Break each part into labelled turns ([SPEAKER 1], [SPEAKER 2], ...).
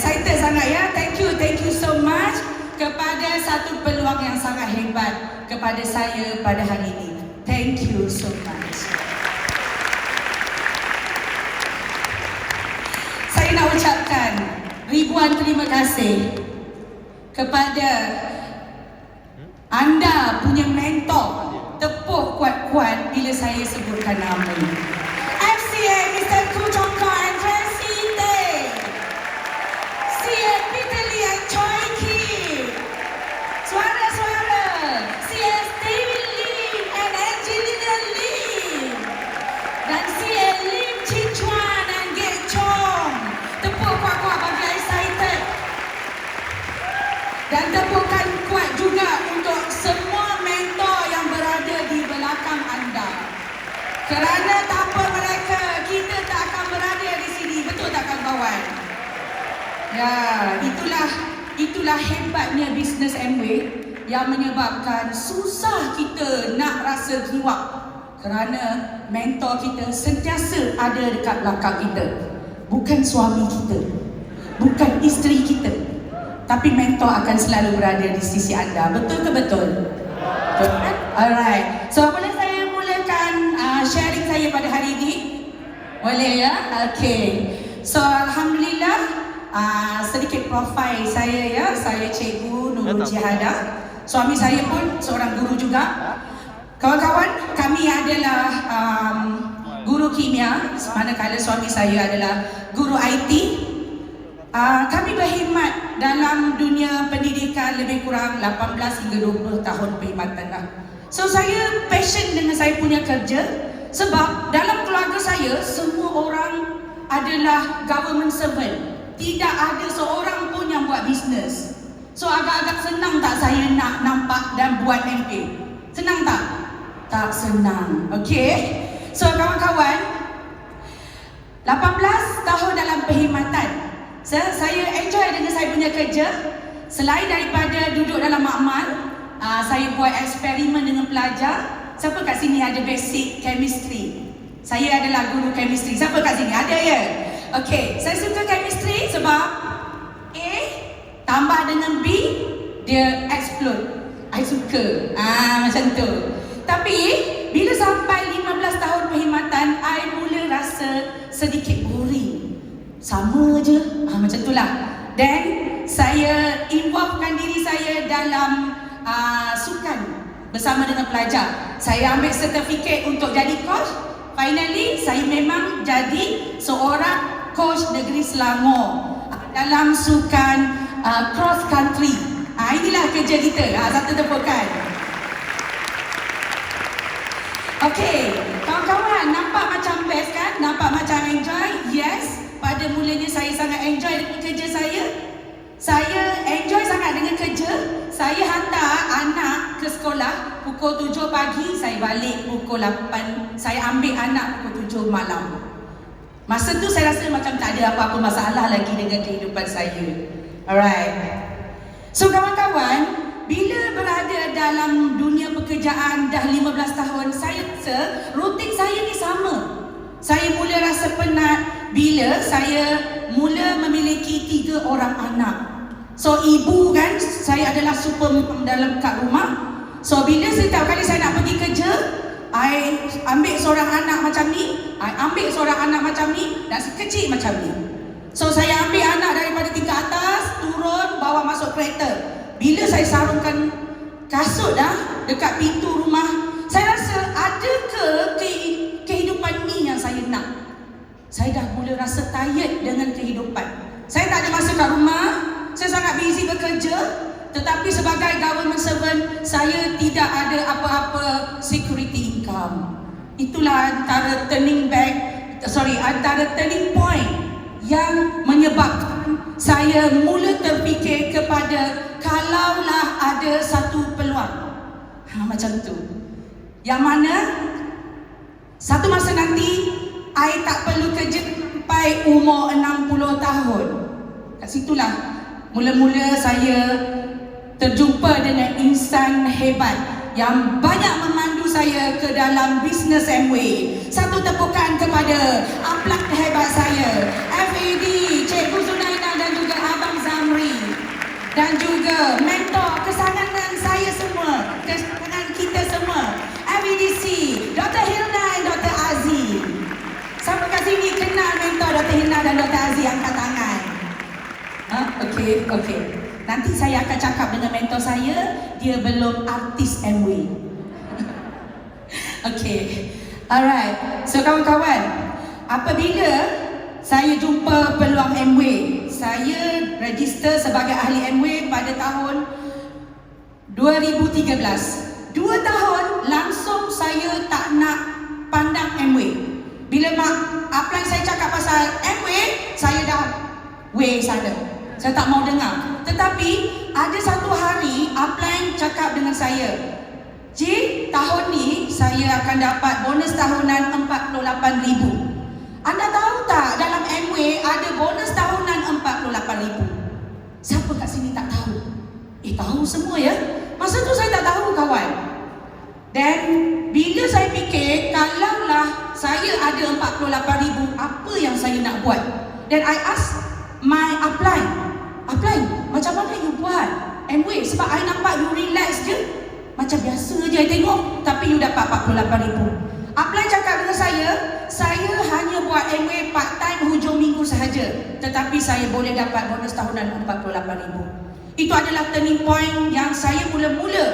[SPEAKER 1] excited sangat ya. Thank you so much kepada satu peluang yang sangat hebat kepada saya pada hari ini. Thank you so much. Saya nak ucapkan ribuan terima kasih kepada anda punya mentor. Tepuk kuat-kuat bila saya sebutkan nama. FCA Mr. Khoo Chong Kok and Tracy Tay, CA Peter Lee and Choi Kim, suara-suara CA David Lee and Angelina Lee, dan CA Lim Chin Chuan and Gek Chong. Tepuk kuat-kuat bagi excited. Dan tepukan kuat juga untuk semua mentor yang berada di belakang anda. Kerana tanpa mereka, kita tak akan berada di sini. Betul tak kawan-kawan? Ya, itulah hebatnya bisnes Amway yang menyebabkan susah kita nak rasa giwak. Kerana mentor kita sentiasa ada dekat belakang kita. Bukan suami kita, bukan isteri kita, tapi mentor akan selalu berada di sisi anda. Betul ke betul? Betul. Alright. So boleh saya mulakan sharing saya pada hari ini? Boleh ya? Okay. So alhamdulillah, sedikit profil saya ya. Saya Cikgu Nurul Jihadah. Suami saya pun seorang guru juga. Kawan-kawan, kami adalah guru kimia, manakala suami saya adalah guru IT. Kami berkhidmat dalam dunia pendidikan lebih kurang 18 hingga 20 tahun perkhidmatan lah. So saya passion dengan saya punya kerja sebab dalam keluarga saya semua orang adalah government servant. Tidak ada seorang pun yang buat bisnes. So agak-agak senang tak saya nak nampak dan buat MA? Senang tak? Tak senang. Okay? So kawan-kawan, 18 tahun dalam perkhidmatan, saya enjoy dengan saya punya kerja. Selain daripada duduk dalam makmal, saya buat eksperimen dengan pelajar. Siapa kat sini ada basic chemistry? Saya adalah guru chemistry. Siapa kat sini? Ada ya? Okay, saya suka chemistry sebab A tambah dengan B, dia explode. I suka. Macam tu. Tapi bila sampai 15 tahun perkhidmatan, I mula rasa sedikit boring. Sama je, macam itulah. Dan saya involvekan diri saya dalam sukan bersama dengan pelajar. Saya ambil sertifikat untuk jadi coach. Finally, saya memang jadi seorang coach negeri Selangor dalam sukan cross country. Inilah kerja kita. Satu tepukan. Okay, kawan-kawan, nampak macam best kan? Nampak macam enjoy? Yes. Pada mulanya saya sangat enjoy dengan kerja saya. Saya enjoy sangat dengan kerja. Saya hantar anak ke sekolah pukul 7 pagi, saya balik pukul 8. Saya ambil anak pukul 7 malam. Masa tu saya rasa macam tak ada apa-apa masalah lagi dengan kehidupan saya. Alright. So kawan-kawan, bila berada dalam dunia pekerjaan dah 15 tahun, saya rasa rutin saya ni sama. Saya mula rasa penat bila saya mula memiliki 3 orang anak. So ibu kan, saya adalah super mom dalam kat rumah. So bila setiap kali saya nak pergi kerja, I ambil seorang anak macam ni, I ambil seorang anak macam ni, dan sekecil macam ni. So saya ambil anak daripada tingkat atas, turun, bawa masuk kereta. Bila saya sarungkan kasut dah dekat pintu rumah, saya rasa ada ke kehidupan ni yang saya nak? Saya dah mula rasa tired dengan kehidupan. Saya tak ada masa kat rumah, saya sangat busy bekerja. Tetapi sebagai government servant, saya tidak ada apa-apa security income. Itulah antara antara turning point yang menyebabkan saya mula terfikir kepada kalaulah ada satu peluang. Macam tu. Yang mana satu masa nanti I tak perlu kerja sampai umur 60 tahun. Kat situlah mula-mula saya terjumpa dengan insan hebat yang banyak memandu saya ke dalam bisnes Amway. Satu tepukan kepada upline hebat saya, FAD, Cikgu Zunaina dan juga Amri, dan juga mentor kesanganan saya semua, kesanganan kita semua, MVDC, Dr. Hilda dan Dr. Aziz. Sampai kat sini kenal mentor Dr. Hilda dan Dr. Aziz, angkat tangan. Okey. Nanti saya akan cakap dengan mentor saya, dia belum artis MW. Okey. Alright. So kawan-kawan, apabila saya jumpa peluang MW, saya register sebagai ahli MW pada tahun 2013. 2 tahun langsung saya tak nak pandang MW. Bila mak upline saya cakap pasal MW, saya dah way sana. Saya tak mau dengar. Tetapi ada satu hari upline cakap dengan saya, "Cik, tahun ni saya akan dapat bonus tahunan 48,000. Anda tahu tak dalam MW ada bonus tahunan 48,000? Siapa kat sini tak tahu? Tahu semua ya. Masa tu saya tak tahu kawan. Dan bila saya fikir, kalaulah saya ada 48,000, apa yang saya nak buat? Dan I ask my upline, macam mana you buat MW? Sebab I nampak you relax je, macam biasa je I tengok, tapi you dapat 48,000. Upline cakap dengan saya hanya buat MW part time hujung minggu sahaja, tetapi saya boleh dapat bonus tahunan 48,000. Itu adalah turning point yang saya mula-mula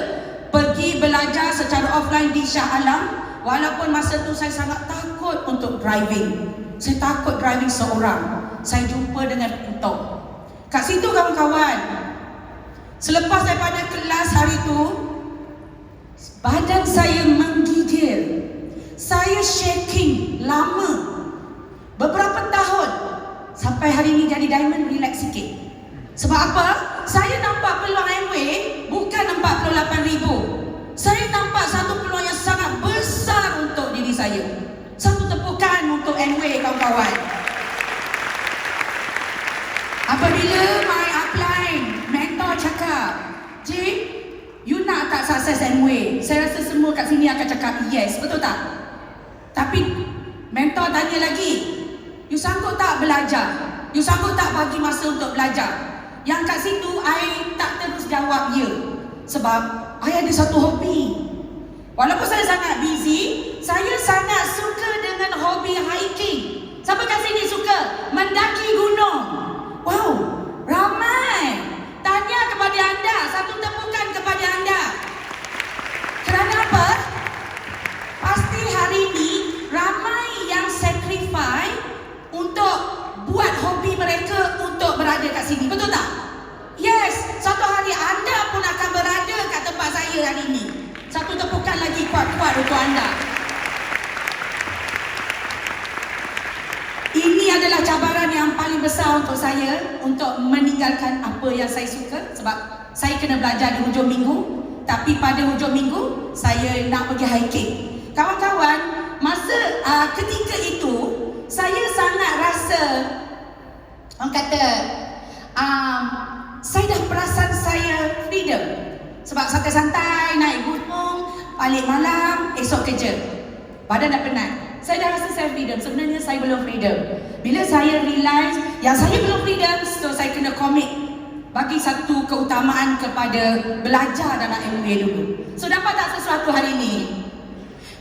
[SPEAKER 1] pergi belajar secara offline di Shah Alam. Walaupun masa tu saya sangat takut untuk driving. Saya takut driving seorang. Saya jumpa dengan mentor. Kat situ kawan-kawan, selepas daripada kelas hari tu, badan saya menggigil. Saya shaking lama, beberapa tahun, sampai hari ini jadi diamond relax sikit. Sebab apa? Saya nampak peluang MW bukan 48,000. Saya nampak satu peluang yang sangat besar untuk diri saya. Satu tepukan untuk MW kawan-kawan. Apabila my upline mentor cakap, "Cik, you nak tak sukses MW?" Saya rasa semua kat sini akan cakap yes, betul tak? Tapi mentor tanya lagi, "You sanggup tak belajar? You sanggup tak bagi masa untuk belajar?" Yang kat situ I tak terus jawab ya. Sebab I ada satu hobi. Walaupun saya sangat busy, saya sangat suka dengan hobi hiking. Siapa kat sini suka mendaki gunung? Wow, ramai. Tanya kepada anda, satu tepukan kepada anda. Kerana apa? Pasti hari ini ramai yang sacrifice untuk buat hobi mereka untuk berada kat sini. Betul tak? Yes, satu hari anda pun akan berada kat tempat saya hari ini. Satu tepukan lagi kuat-kuat untuk anda. Ini adalah cabaran yang paling besar untuk saya, untuk meninggalkan apa yang saya suka. Sebab saya kena belajar di hujung minggu, tapi pada hujung minggu saya nak pergi hiking. Kawan-kawan, masa ketika itu saya sangat rasa, orang kata, saya dah perasan saya freedom. Sebab santai-santai naik gunung, balik malam, esok kerja. Badan dah penat. Saya dah rasa saya freedom. Sebenarnya saya belum freedom. Bila saya realise yang saya belum freedom, so saya kena commit, bagi satu keutamaan kepada belajar dalam MBA dulu. So dapat tak sesuatu hari ini?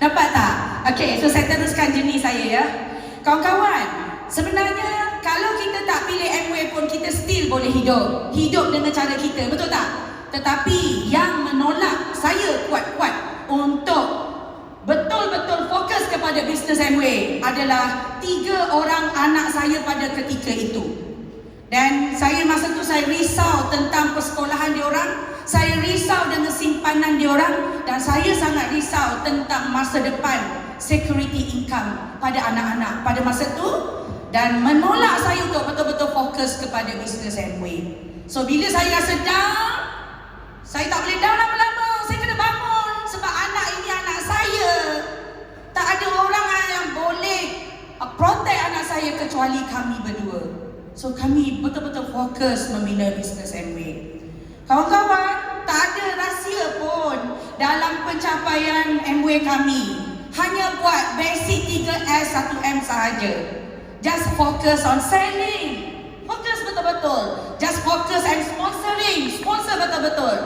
[SPEAKER 1] Dapat tak? Okay, so saya teruskan jenis saya ya. Kawan-kawan, sebenarnya kalau kita tak pilih MBA pun kita still boleh hidup. Hidup dengan cara kita, betul tak? Tetapi yang menolak saya kuat-kuat untuk betul-betul fokus kepada bisnes MW adalah 3 orang anak saya pada ketika itu. Dan saya masa tu saya risau tentang persekolahan diorang, saya risau dengan simpanan diorang, dan saya sangat risau tentang masa depan security income pada anak-anak pada masa tu, dan menolak saya untuk betul-betul fokus kepada bisnes MW. So bila saya rasa down, saya tak boleh down lama-lama, saya kena bangun sebab anak ini anak saya. Tak ada orang yang boleh protect anak saya kecuali kami berdua. So kami betul-betul fokus membina bisnes MW. Kawan-kawan, tak ada rahsia pun dalam pencapaian MW kami. Hanya buat basic 3S 1M sahaja. Just focus on selling. Fokus betul-betul. just focus and sponsoring, sponsor betul-betul.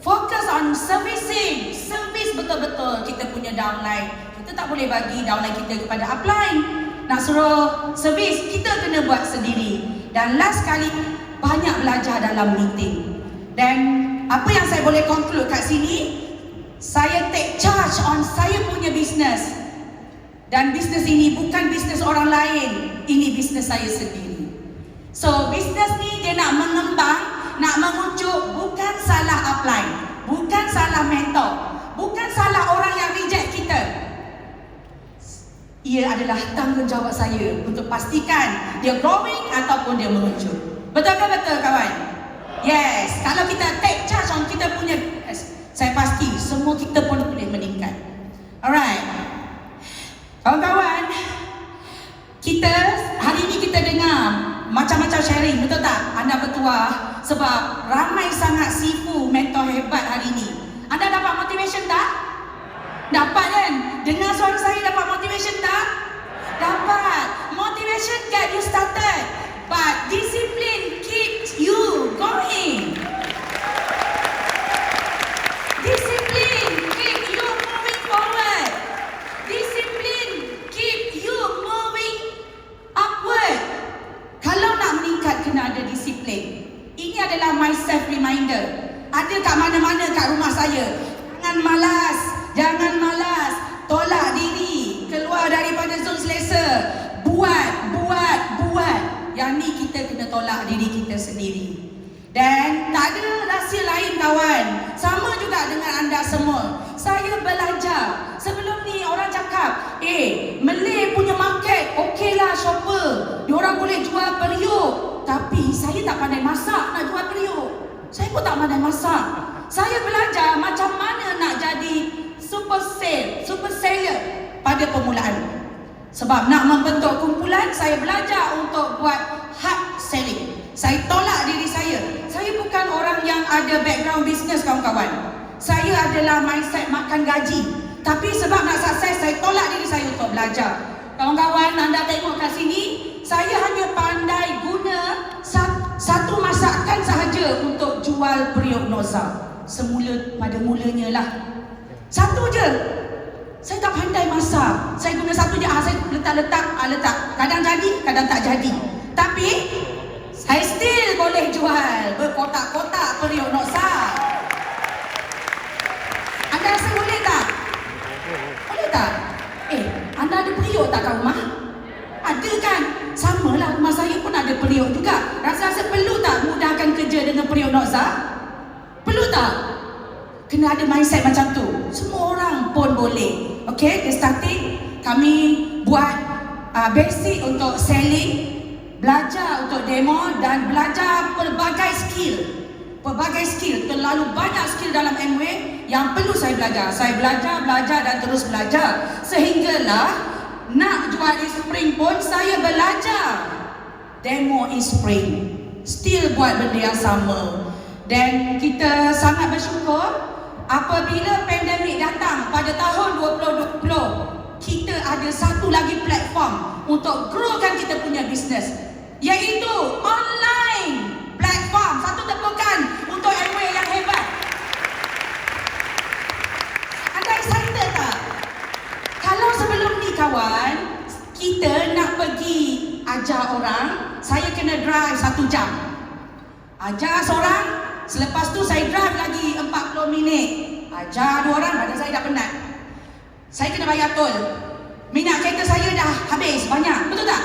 [SPEAKER 1] Focus on servicing, service betul-betul kita punya downline. Kita tak boleh bagi downline kita kepada upline. Nak suruh service, kita kena buat sendiri. Dan last kali, banyak belajar dalam meeting. Dan apa yang saya boleh conclude kat sini, saya take charge on saya punya business. Dan bisnes ini bukan bisnes orang lain, ini bisnes saya sendiri. So bisnes ni dia nak mengembang, nak menguncuk, bukan salah upline, bukan salah mentor, bukan salah orang yang reject kita. Ia adalah tanggungjawab saya untuk pastikan dia growing ataupun dia menguncuk. Betul ke betul kawan? Yes, kalau kita take charge on kita punya business, saya pasti semua kita pun boleh meningkat. Alright. Kawan-kawan, kita hari ini kita dengar macam-macam sharing, betul tak? Anda bertuah sebab ramai sangat sifu mentor hebat hari ini. Anda dapat motivation tak? Dapat kan? Dengar suara saya dapat motivation tak? Dapat. Motivation get you started, but discipline keeps you going. Discipline keep you moving forward. Discipline keep you moving upward. Kalau nak meningkat kena ada disiplin. Ini adalah my self reminder. Ada kat mana-mana kat rumah saya. Jangan malas, jangan malas. Tolak diri, keluar daripada zon selesa. Buat. Yang ni kita kena tolak diri kita sendiri. Dan tak ada rahsia lain kawan. Sama juga dengan anda semua. Saya belajar. Sebelum ni orang cakap, Malay punya market okeylah shopper. Diorang boleh jual periuk. Tapi saya tak pandai masak nak jual periuk. Saya pun tak pandai masak. Saya belajar macam mana nak jadi super seller pada permulaan. Sebab nak membentuk kumpulan, saya belajar untuk buat hard selling. Saya tolak diri saya. Saya bukan orang yang ada background bisnes kawan-kawan. Saya adalah mindset makan gaji. Tapi sebab nak sukses, saya tolak diri saya untuk belajar. Kawan-kawan, anda tengok kat sini, saya hanya pandai guna satu masakan sahaja untuk jual periuk Noza. Pada mulanya lah. Satu je. Saya tak pandai masak. Saya guna satu je. Saya letak. Kadang jadi, kadang tak jadi. Tapi saya still boleh jual berkotak-kotak periuk Noza. Anda rasa boleh tak? Boleh tak? Anda ada periuk tak kat rumah? Ada kan? Samalah rumah saya pun ada periuk juga. Rasa-rasa perlu tak mudahkan kerja dengan periuk Noza? Perlu tak? Kena ada mindset macam tu. Semua orang pun boleh. Okay, the starting kami buat basic untuk selling, belajar untuk demo dan belajar pelbagai skill. Terlalu banyak skill dalam Amway yang perlu saya belajar. Saya belajar dan terus belajar. Sehinggalah nak jual di Spring pun saya belajar demo in Spring. Still buat benda yang sama. Dan kita sangat bersyukur apabila pandemik datang pada tahun 2020, kita ada satu lagi platform untuk growkan kita punya bisnes, iaitu online platform. Satu tepukan untuk Amway yang hebat. Anda excited tak? Kalau sebelum ni kawan, kita nak pergi ajar orang, saya kena drive 1 jam. Ajar seorang, selepas tu saya drive lagi 40 minit. Ajar 2 orang, badan saya dah penat. Saya kena bayar tol. Minyak kereta saya dah habis banyak, betul tak?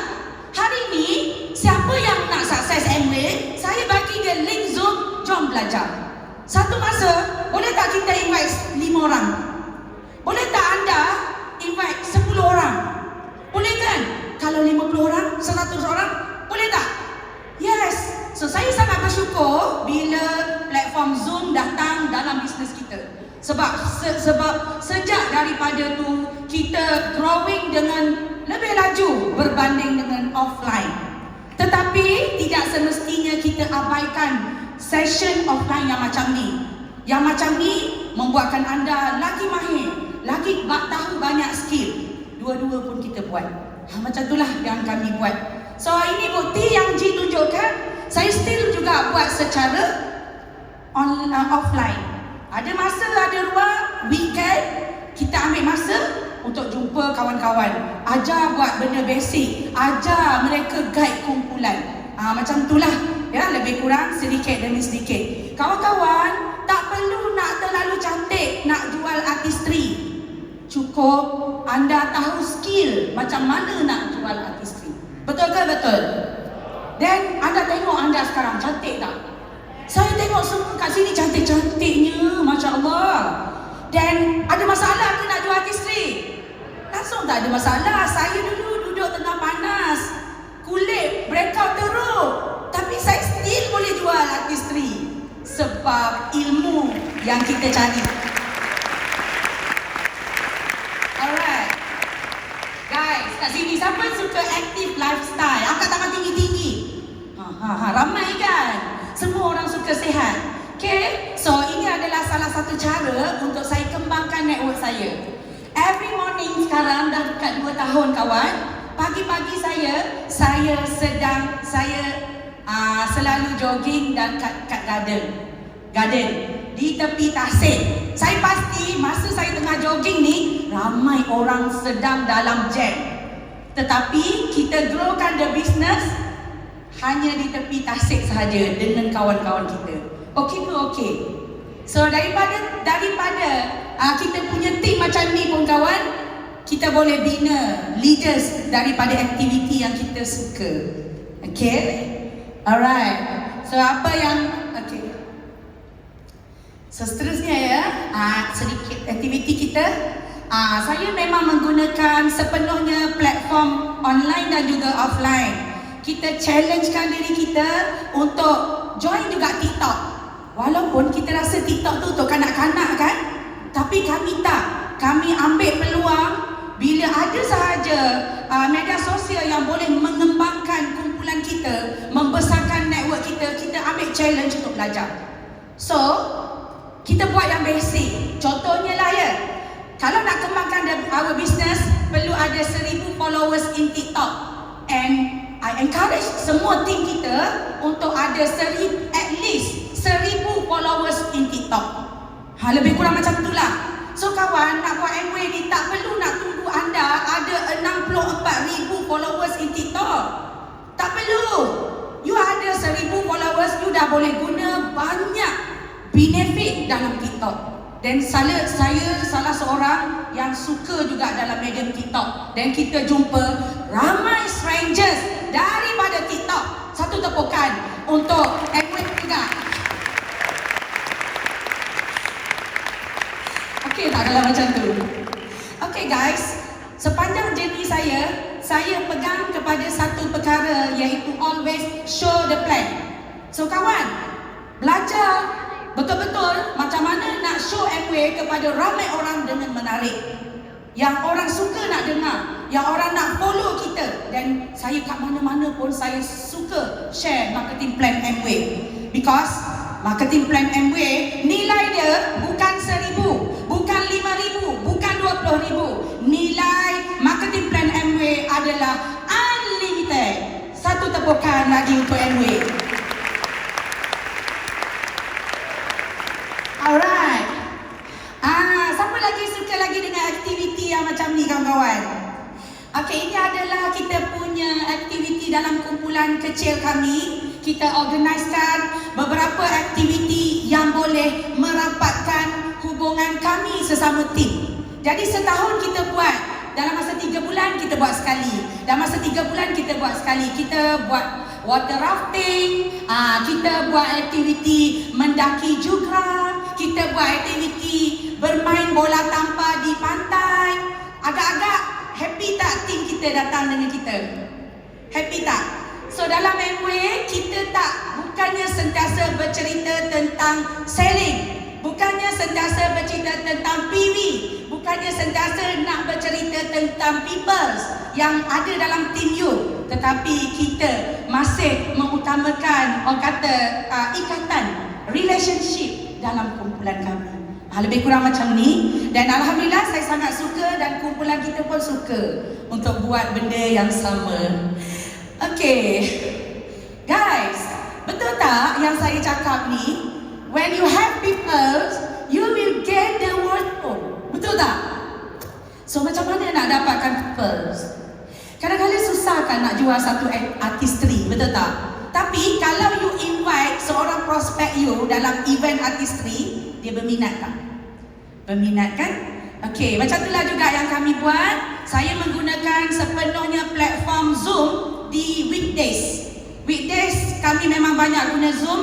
[SPEAKER 1] Hari ni, siapa yang nak sukses Amway, saya bagi dia link Zoom, jom belajar. Satu masa, boleh tak kita invite 5 orang? Boleh tak anda invite 10 orang? Boleh kan? Kalau 50 orang, 100 orang, boleh tak? Yes. So saya sangat bersyukur bila platform Zoom datang dalam bisnes kita. Sebab sejak daripada tu kita growing dengan lebih laju berbanding dengan offline. Tetapi tidak semestinya kita abaikan session offline yang macam ni. Yang macam ni membuatkan anda lagi mahir, lagi tahu banyak skill. Dua-dua pun kita buat. Macam itulah yang kami buat. So ini bukti yang Ji tunjukkan. saya still juga buat secara offline. Ada masa, ada ruang, weekend kita ambil masa untuk jumpa kawan-kawan, ajar buat benda basic, ajar mereka guide kumpulan. Macam itulah ya, lebih kurang sedikit demi sedikit. Kawan-kawan, tak perlu nak terlalu cantik nak jual artistry. Cukup anda tahu skill macam mana nak jual artistry. Betul ke betul? Dan anda tengok anda sekarang cantik tak? Saya tengok semua kat sini cantik-cantiknya, Masya Allah. Dan ada masalah ke nak jual artistry? Langsung tak ada masalah. Saya dulu duduk tengah panas, kulit breakout teruk, tapi saya still boleh jual artistry. Sebab ilmu yang kita cari. Alright guys, kat sini siapa suka active lifestyle? Angkat tangan tinggi-tinggi. Ramai kan? Semua orang suka sihat. Okay, so ini adalah salah satu cara untuk saya kembangkan network saya. Every morning sekarang dah dekat 2 tahun kawan. Pagi-pagi saya selalu jogging dan kat garden di tepi tasik. Saya pasti masa saya tengah jogging ni ramai orang sedang dalam jam. Tetapi kita growkan the business hanya di tepi tasik sahaja dengan kawan-kawan kita. Okey ke okey? So daripada kita punya team macam ni pun kawan, kita boleh bina leaders daripada aktiviti yang kita suka. Okay? Alright. So apa yang so seterusnya ya, sedikit aktiviti kita. Saya memang menggunakan sepenuhnya platform online dan juga offline. Kita challengekan diri kita untuk join juga TikTok. Walaupun kita rasa TikTok tu untuk kanak-kanak kan, tapi kami tak. Kami ambil peluang bila ada sahaja media sosial yang boleh mengembangkan kumpulan kita, membesarkan network kita, kita ambil challenge untuk belajar. So, kita buat yang basic. Contohnya lah ya, kalau nak kembangkan our business, perlu ada 1,000 followers in TikTok. And I encourage semua team kita untuk ada at least 1,000 followers in TikTok. Lebih kurang macam itulah. So kawan, nak buat Amway ni tak perlu nak tunggu anda ada 64,000 followers in TikTok. Tak perlu. You ada 1,000 followers, you dah boleh guna banyak benefit dalam TikTok. Dan saya salah seorang yang suka juga dalam medium TikTok. Dan kita jumpa ramai strangers daripada TikTok. Satu tepukan untuk Amway juga. Okey tak kalau macam tu? Okey guys, sepanjang journey saya pegang kepada satu perkara, iaitu always show the plan. So kawan, belajar betul-betul macam mana nak show Amway kepada ramai orang dengan menarik. Yang orang suka nak dengar, yang orang nak follow kita. Dan saya kat mana-mana pun saya suka share marketing plan Amway. Because marketing plan Amway nilai dia bukan 1,000, bukan 5,000, bukan 20,000. Nilai marketing plan Amway adalah unlimited. Satu tepukan lagi untuk Amway. Alright. Siapa lagi suka lagi dengan aktiviti yang macam ni kawan-kawan? Okey, ini adalah kita punya aktiviti dalam kumpulan kecil kami. Kita organisekan beberapa aktiviti yang boleh merapatkan hubungan kami sesama tim. Jadi setahun kita buat, dalam masa 3 bulan kita buat sekali. Dalam masa 3 bulan kita buat sekali. Kita buat water rafting, kita buat aktiviti mendaki juga, kita buat aktiviti bermain bola tampar di pantai. Agak-agak happy tak tim kita datang dengan kita? Happy tak? So dalam Amway kita bukannya sentiasa bercerita tentang selling, bukannya sentiasa bercerita tentang PV, bukannya sentiasa nak bercerita tentang people yang ada dalam tim you, tetapi kita masih mengutamakan ikatan, relationship dalam kumpulan kami. Lebih kurang macam ni. Dan Alhamdulillah saya sangat suka dan kumpulan kita pun suka untuk buat benda yang sama. Okay guys, Betul tak yang saya cakap ni? When you have people, you will get the world. Betul tak? So macam mana nak dapatkan people? Kadang-kadang susah kan nak jual satu artistry, betul tak? Tapi kalau you invite seorang prospek you dalam event artistry, dia berminat tak? Berminat kan? Okey, macam itulah juga yang kami buat. Saya menggunakan sepenuhnya platform Zoom di weekdays. Weekdays kami memang banyak guna Zoom.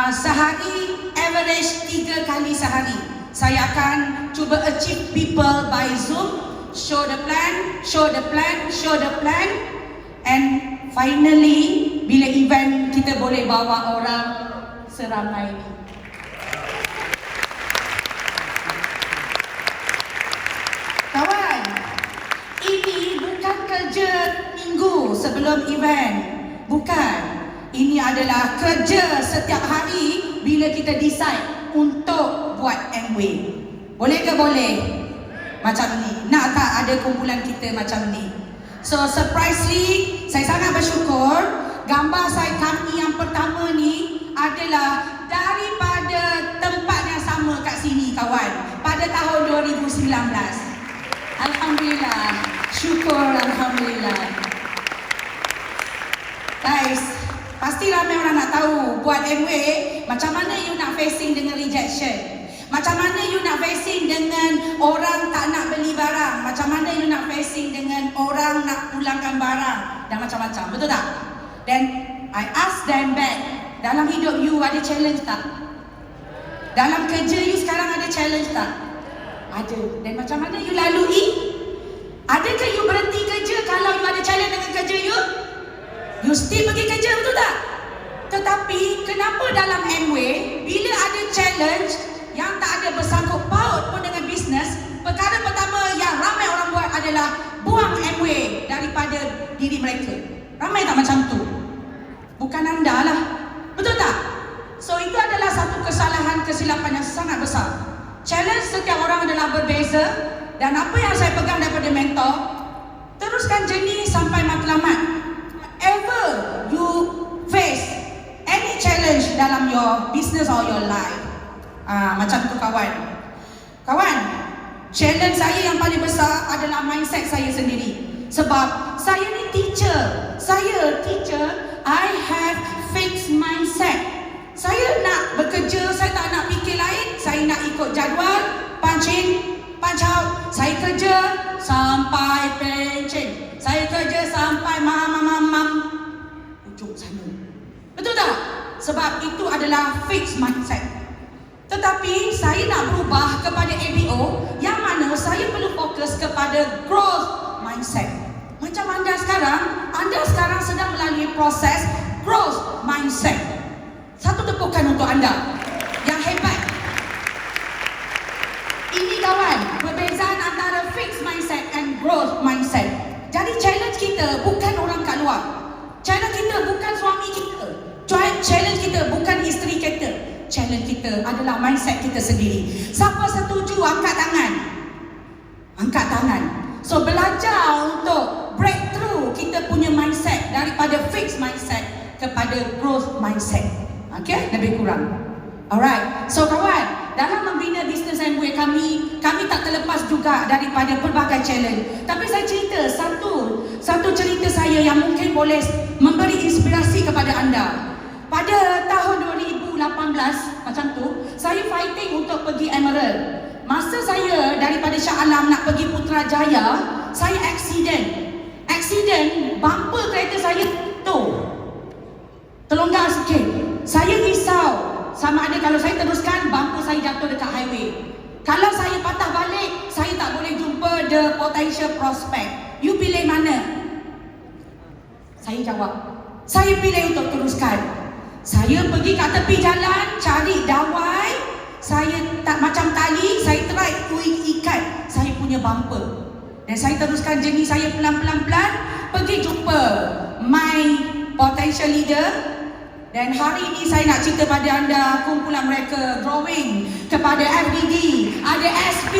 [SPEAKER 1] Sehari average 3 kali sehari. Saya akan cuba achieve people by Zoom. Show the plan, show the plan, show the plan, and finally bila event kita boleh bawa orang seramai ini. Kawan, ini bukan kerja minggu sebelum event. Bukan. Ini adalah kerja setiap hari bila kita decide untuk buat Amway. Boleh ke boleh? Macam ni. Nak tak ada kumpulan kita macam ni? So surprisingly, saya sangat bersyukur gambar kami yang pertama ni adalah daripada tempat yang sama kat sini kawan. Pada tahun 2019. Alhamdulillah. Syukur Alhamdulillah. Guys, pasti ramai orang nak tahu buat Amway macam mana you nak facing dengan rejection. Macam mana you nak facing dengan orang tak nak beli barang? Macam mana you nak facing dengan orang nak pulangkan barang? Dan macam-macam, betul tak? Then I ask them back, dalam hidup you ada challenge tak? Dalam kerja you sekarang ada challenge tak? Ada. Dan macam mana you lalui? Adakah you berhenti kerja kalau you ada challenge dengan kerja you? You still pergi kerja, betul tak? Tetapi kenapa dalam Amway bila ada challenge yang tak ada bersangkut paut pun dengan bisnes, perkara pertama yang ramai orang buat adalah buang Amway daripada diri mereka. Ramai tak macam tu? Bukan anda lah. Betul tak? So itu adalah satu kesilapan yang sangat besar. Challenge setiap orang adalah berbeza. Dan apa yang saya pegang daripada mentor, teruskan journey sampai matlamat. Whatever you face any challenge dalam your business or your life, macam tu kawan. Kawan, challenge saya yang paling besar adalah mindset saya sendiri. Sebab saya ni teacher. Saya teacher, I have fixed mindset. Saya nak bekerja, saya tak nak fikir lain. Saya nak ikut jadual, punch in, punch out. Saya kerja sampai pension. Saya kerja sampai mam. Ujung sana. Betul tak? Sebab itu adalah fixed mindset. Tetapi saya nak berubah kepada ABO yang mana saya perlu fokus kepada growth mindset. Macam anda sekarang sedang melalui proses growth mindset. Satu tepukan untuk anda yang hebat. Ini kawan, perbezaan antara fixed mindset and growth mindset. Jadi challenge kita bukan orang kat luar. Challenge kita bukan suami kita. Challenge kita bukan isteri kita. Challenge kita adalah mindset kita sendiri. Siapa setuju angkat tangan? Angkat tangan. So belajar untuk breakthrough kita punya mindset daripada fixed mindset kepada growth mindset. Okay? Lebih kurang. Alright. So kawan, dalam membina bisnes Amway kami tak terlepas juga daripada pelbagai challenge. Tapi saya cerita satu cerita saya yang mungkin boleh memberi inspirasi kepada anda. Pada tahun 2018 macam tu, saya fighting untuk pergi Emerald. Masa saya daripada Shah Alam nak pergi Putrajaya, saya accident bumper kereta saya terlonggar sikit. Saya risau sama ada kalau saya teruskan bumper saya jatuh dekat highway. Kalau saya patah balik, saya tak boleh jumpa the potential prospect. You pilih mana? Saya jawab, saya pilih untuk teruskan. Saya pergi kat tepi jalan, cari dawai. Saya tak macam tali, saya try ikat saya punya bumper. Dan saya teruskan journey saya pelan-pelan pergi jumpa my potential leader. Dan hari ini saya nak cerita pada anda kumpulan mereka drawing kepada FDD, ada SP,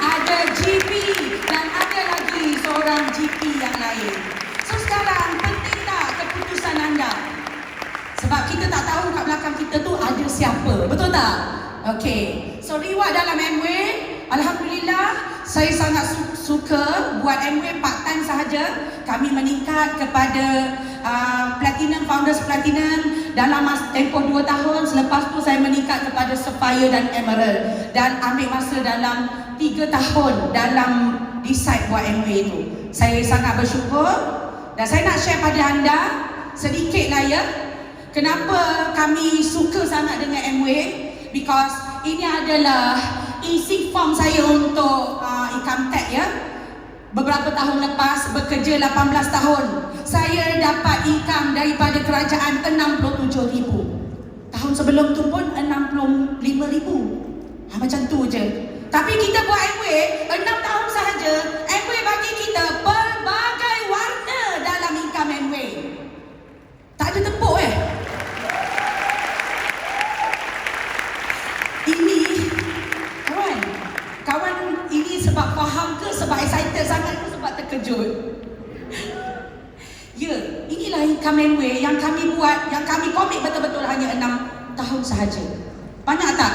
[SPEAKER 1] ada GP dan ada lagi seorang GP yang lain. So sekarang penting tak keputusan anda? Okey. So reward dalam Amway, alhamdulillah saya sangat suka buat Amway part time sahaja. Kami meningkat kepada Platinum, Founders Platinum dalam tempoh 2 tahun. Selepas tu saya meningkat kepada Sapphire dan Emerald, dan ambil masa dalam 3 tahun dalam decide buat Amway itu. Saya sangat bersyukur, dan saya nak share pada anda sedikit lah ya, kenapa kami suka sangat dengan Amway. Because ini adalah isi form saya untuk income tax ya. Beberapa tahun lepas, bekerja 18 tahun, saya dapat income daripada kerajaan 67,000. Tahun sebelum tu pun 65,000. Macam tu je. Tapi kita buat Amway 6 tahun sahaja, Amway bagi kita pelbagai warna dalam income Amway. Tak ada tepuk Ini kawan ini sebab faham ke, sebab excited sangat ke, sebab terkejut? Ya, inilah income Amway yang kami buat, yang kami komit betul-betul hanya 6 tahun sahaja. Banyak tak?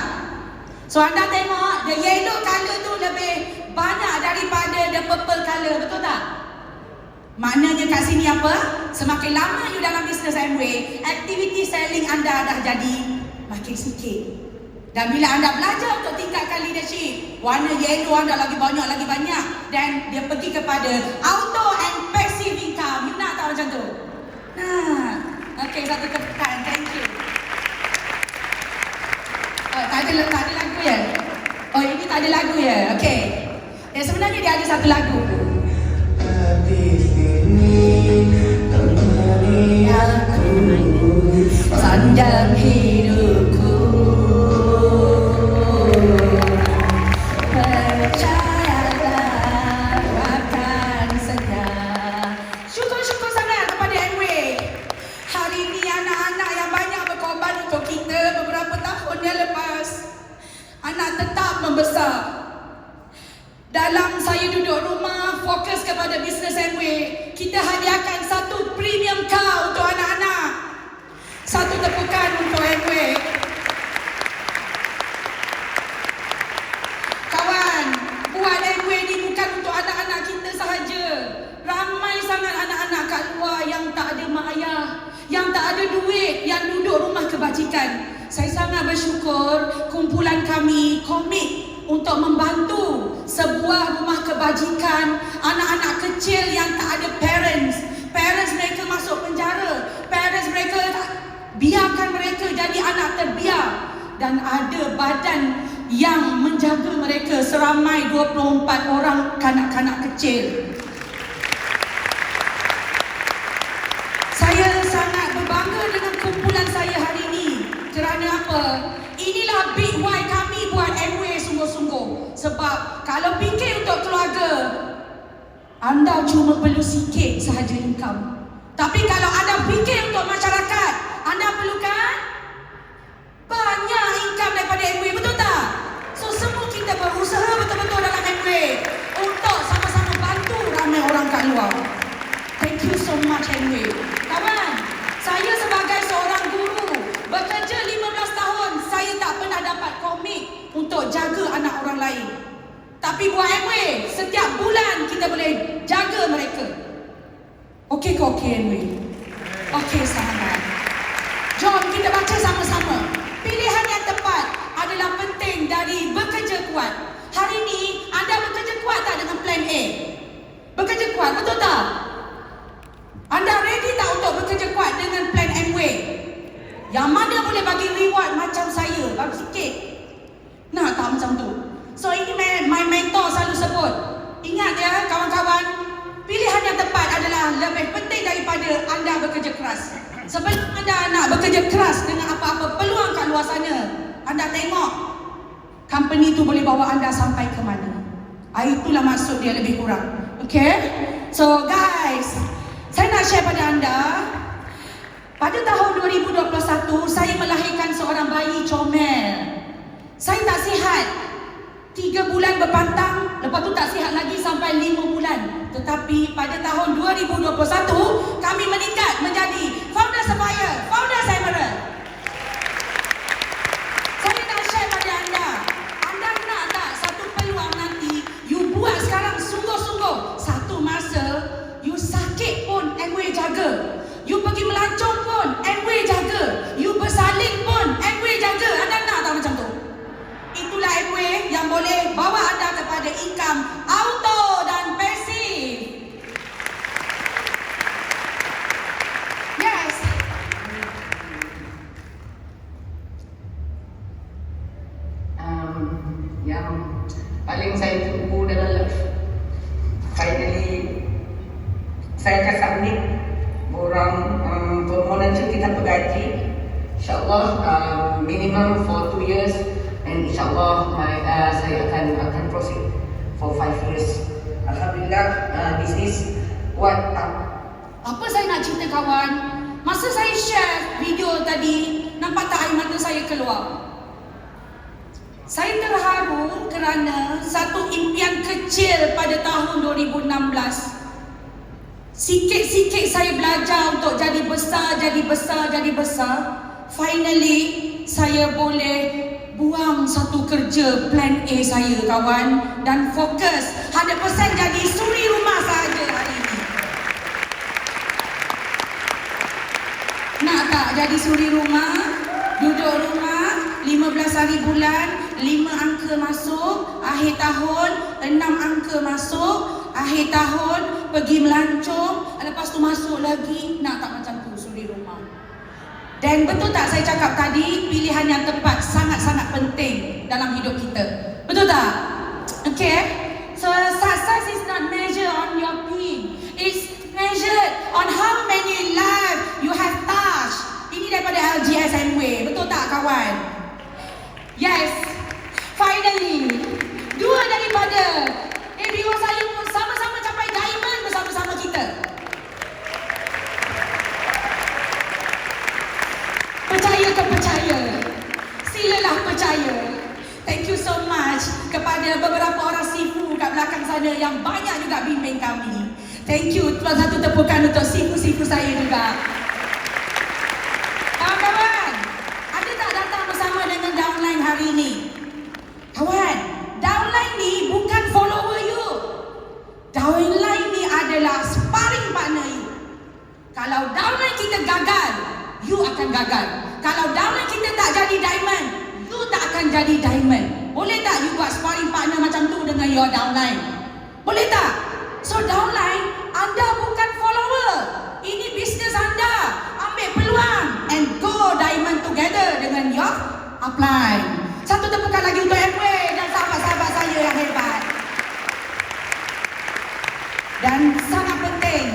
[SPEAKER 1] So anda tengok, the yellow color tu lebih banyak daripada the purple color, betul tak? Maknanya kat sini apa? Semakin lama you dalam bisnes Amway, aktiviti selling anda dah jadi makin sikit. Dan bila anda belajar untuk tingkatkan leadership, warna yellow anda lagi banyak, dan dia pergi kepada auto and passive income. You nak tahu macam tu? Nah, okey, satu tepukan. Thank you. Tak ada lagu ya? Oh, ini tak ada lagu ya? Okey. Sebenarnya dia ada satu lagu. Sandang hidupku, percayalah akan sedia. Syukur sangat kepada Amway. Hari ini anak-anak yang banyak berkorban untuk kita beberapa tahun yang lepas, anak tetap membesar. Dalam saya duduk rumah fokus kepada bisnes Amway, kita hadiahkan satu premium car untuk anak-anak. Satu tepukan untuk Amway. Kawan, buat Amway ni bukan untuk anak-anak kita sahaja. Ramai sangat anak-anak kat luar yang tak ada mak ayah, yang tak ada duit, yang duduk rumah kebajikan. Saya sangat bersyukur kumpulan kami komit untuk membantu sebuah rumah kebajikan anak-anak kecil yang tak ada parents. Parents mereka masuk penjara, parents mereka biarkan mereka jadi anak terbiar, dan ada badan yang menjaga mereka seramai 24 orang kanak-kanak kecil. Saya sangat berbangga dengan kumpulan saya hari ini. Kerana apa? Inilah big why kami buat Amway sungguh-sungguh. Sebab kalau fikir untuk keluarga, anda cuma perlu sikit sahaja income. Tapi kalau anda fikir untuk masyarakat, anda perlukan banyak income daripada Amway, betul tak? So semua kita berusaha betul-betul dalam Amway untuk sama-sama bantu ramai orang kat luar. Thank you so much Amway. Kawan, saya sebagai seorang guru bekerja 15 tahun, saya tak pernah dapat komit untuk jaga anak orang lain. Tapi buat Amway, setiap bulan kita boleh jaga mereka. Okey ke okey Amway? Okey sahabat. Jom kita baca sama-sama. Pilihan yang tepat adalah penting dari bekerja kuat. Hari ini anda bekerja kuat tak dengan plan A? Bekerja kuat, betul tak? Anda ready tak untuk bekerja kuat dengan plan Amway? Yang mana boleh bagi reward macam saya? Bagi sikit. Nak tak macam tu? So ini my mentor selalu sebut. Ingat ya kawan-kawan, pilihan yang tepat adalah lebih penting daripada anda bekerja keras. Sebelum anda nak bekerja keras dengan apa-apa peluang kat luar sana, anda tengok company tu boleh bawa anda sampai ke mana. Itulah maksud dia lebih kurang. Okay? So guys, saya nak share pada anda. Pada tahun 2021, saya melahirkan seorang bayi comel. Saya tak sihat 3 bulan berpantang, lepas tu tak sihat lagi sampai 5 bulan. Tetapi pada tahun 2021, kami meningkat menjadi founder Sapphire, founder Emerald. Saya nak share pada anda
[SPEAKER 2] saya akan submit borang permohonan cuti tanpa gaji. InsyaAllah minimum for 2 years, and insyaAllah saya akan proceed for 5 years. Alhamdulillah, this is what
[SPEAKER 1] apa saya nak cerita kawan, masa saya share video tadi, nampak tak air mata saya keluar? Saya terharu kerana satu impian kecil pada tahun 2016. Sikit-sikit saya belajar untuk jadi besar, jadi besar, jadi besar. Finally, saya boleh buang satu kerja plan A saya kawan, dan fokus 100% jadi suri rumah saja hari ini. Nak tak jadi suri rumah? Duduk rumah, 15 hari bulan, 5 angka masuk, akhir tahun 6 angka masuk, akhir tahun pergi melancong, lepas tu masuk lagi. Nak tak macam tu suri rumah? Dan betul tak saya cakap tadi, pilihan yang tepat sangat-sangat penting dalam hidup kita. Betul tak? Okay? So success is not measured on your peak. It's measured on how many lives you have touched. Ini daripada LGSMW. Betul tak kawan? Yes. Finally, dua daripada ABO saya pun sama-sama capai diamond bersama-sama kita. Percaya ke percaya? Silalah percaya. Thank you so much kepada beberapa orang sifu kat belakang sana yang banyak juga bimbing kami. Thank you. Tuan satu tepukan untuk sifu-sifu saya juga. Kawan-kawan, ada tak datang bersama dengan downline hari ini? Kawan, downline ni bukan follower you. Downline ni adalah sparring partner you. Kalau downline kita gagal, you akan gagal. Kalau downline kita tak jadi diamond, you tak akan jadi diamond. Boleh tak you buat sparring partner macam tu dengan your downline? Boleh tak? So downline, anda bukan follower. Ini bisnes anda. Ambil peluang and go diamond together dengan your upline. Satu tepukan lagi untuk Amway dan sahabat-sahabat saya yang hebat. Dan sangat penting,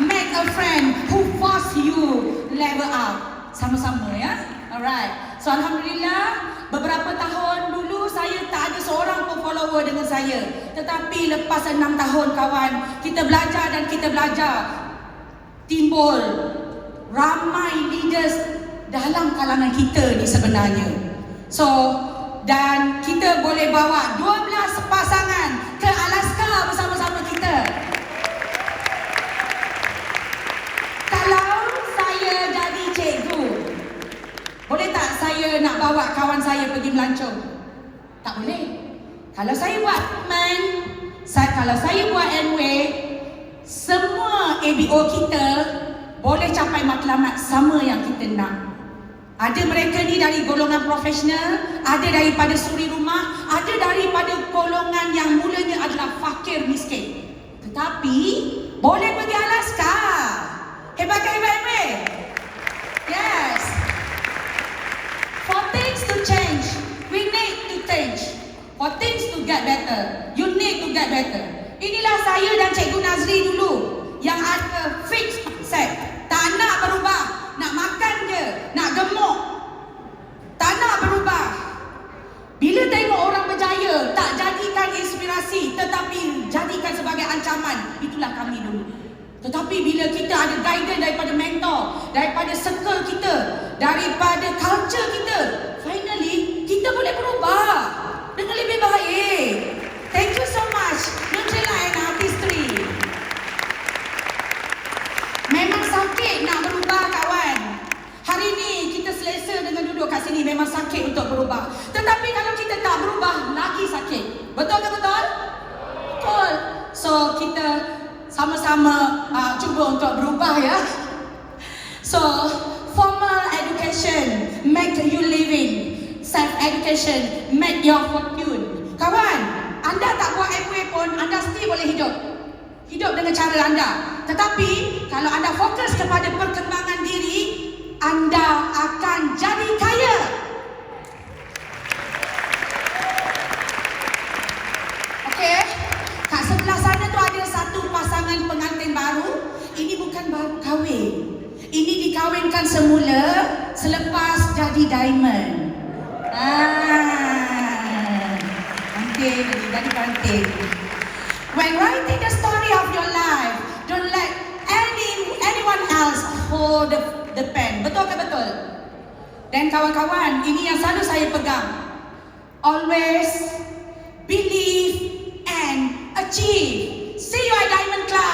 [SPEAKER 1] make a friend who force you level up. Sama-sama ya. Alright. So alhamdulillah, beberapa tahun dulu saya tak ada seorang pun follower dengan saya. Tetapi lepas 6 tahun kawan, kita belajar dan kita belajar. Timbul ramai leaders dalam kalangan kita ni sebenarnya. So, dan kita boleh bawa 12 pasangan ke Alaska bersama-sama kita. Kalau saya jadi cikgu, boleh tak saya nak bawa kawan saya pergi melancong? Tak boleh. Kalau saya buat kalau saya buat Amway, semua ABO kita boleh capai matlamat sama yang kita nak. Ada mereka ni dari golongan profesional, ada daripada suri rumah, ada daripada golongan yang mulanya adalah fakir miskin. Tetapi boleh pergi Alaska. Hebat ke hebat Amway? Yes. For things to change, we need to change. For things to get better, you need to get better. Inilah saya dan Cikgu Nazri dulu yang ada fixed set. Tak nak berubah, nak makan je, nak gemuk. Tak nak berubah. Bila tengok orang berjaya, tak jadikan inspirasi tetapi jadikan sebagai ancaman. Itulah kami dulu. Tetapi bila kita ada guidance daripada mentor, daripada circle kita, daripada culture kita, finally kita boleh berubah dengan lebih baik. Thank you so much, Nutella and Artistry. Memang sakit nak berubah kawan. Hari ni kita selesa dengan duduk kat sini, memang sakit untuk berubah. Tetapi kalau kita tak berubah, lagi sakit. Betul ke betul? Betul. So kita sama-sama cuba untuk berubah ya. So formal education make you living, self-education make your fortune. Kawan, anda tak buat Amway pun, anda still boleh hidup. Hidup dengan cara anda. Tetapi kalau anda fokus kepada perkembangan diri, anda akan jadi kaya. Okey, kat sebelah sana tu ada satu pasangan pengantin baru dikahwinkan semula selepas jadi diamond. Cantik, jadi cantik. When writing the story of your life, don't let anyone else hold the pen. Betul ke betul? Dan kawan-kawan, ini yang selalu saya pegang. Always believe and achieve. See you at Diamond Club.